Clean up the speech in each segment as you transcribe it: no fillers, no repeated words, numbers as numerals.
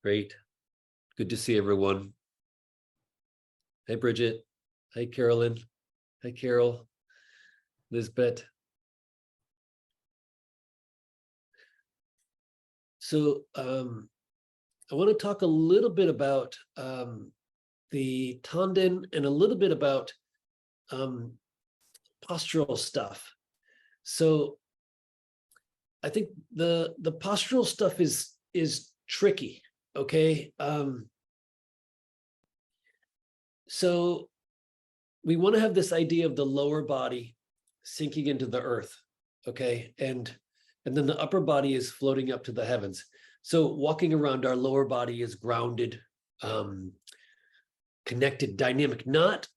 Great. Good to see everyone. Hey, Bridget. Hey, Carolyn. Hey, Carol. Lisbeth. So I want to talk a little bit about the Tanden and a little bit about postural stuff. So I think the postural stuff is tricky. Okay. So we want to have this idea of the lower body sinking into the earth. Okay. And then the upper body is floating up to the heavens. So walking around, our lower body is grounded, connected, dynamic, not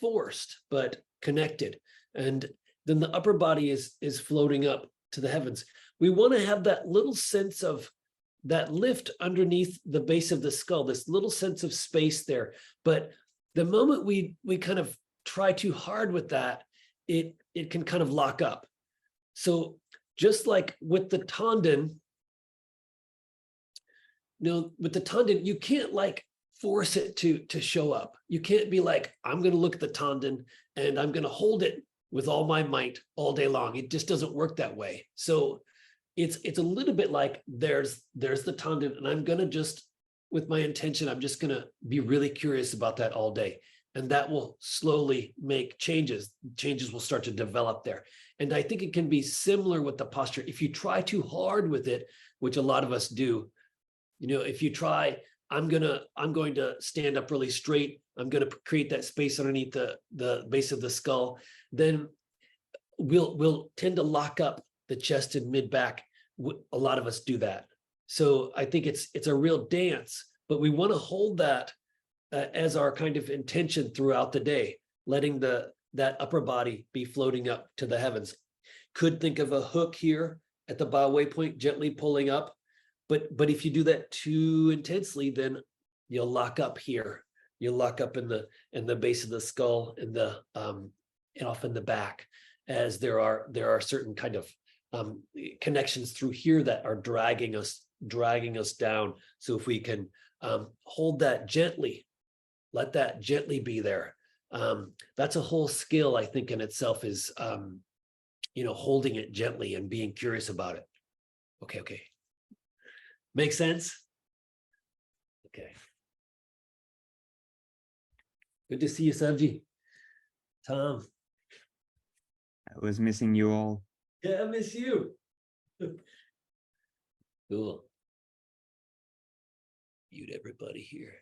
forced, but connected. And then the upper body is floating up to the heavens. We want to have that little sense of that lift underneath the base of the skull, this little sense of space there. But the moment we kind of try too hard with that, it can kind of lock up. So just like with the Tanden, with the Tanden, you can't like force it to show up. You can't be like, I'm going to look at the Tanden and I'm going to hold it with all my might all day long. It just doesn't work that way. So it's a little bit like there's the Tanden, and I'm going to just, with my intention, I'm just going to be really curious about that all day. And that will slowly make changes. Changes will start to develop there. And I think it can be similar with the posture. If you try too hard with it, which a lot of us do, if you try, I'm going to stand up really straight, I'm going to create that space underneath the base of the skull, then we'll tend to lock up the chest and mid back. A lot of us do that. So I think it's a real dance, but we want to hold that as our kind of intention throughout the day, letting that upper body be floating up to the heavens. Could think of a hook here at the bow waypoint, gently pulling up. But if you do that too intensely, then you'll lock up here. You'll lock up in the base of the skull and off in the back, as there are certain kind of connections through here that are dragging us down. So if we can hold that gently, let that gently be there. That's a whole skill, I think, in itself, is holding it gently and being curious about it. Okay. Make sense? Okay. Good to see you, Savji. Tom. I was missing you all. Yeah, I miss you. Cool. Mute everybody here.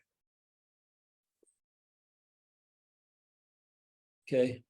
Okay.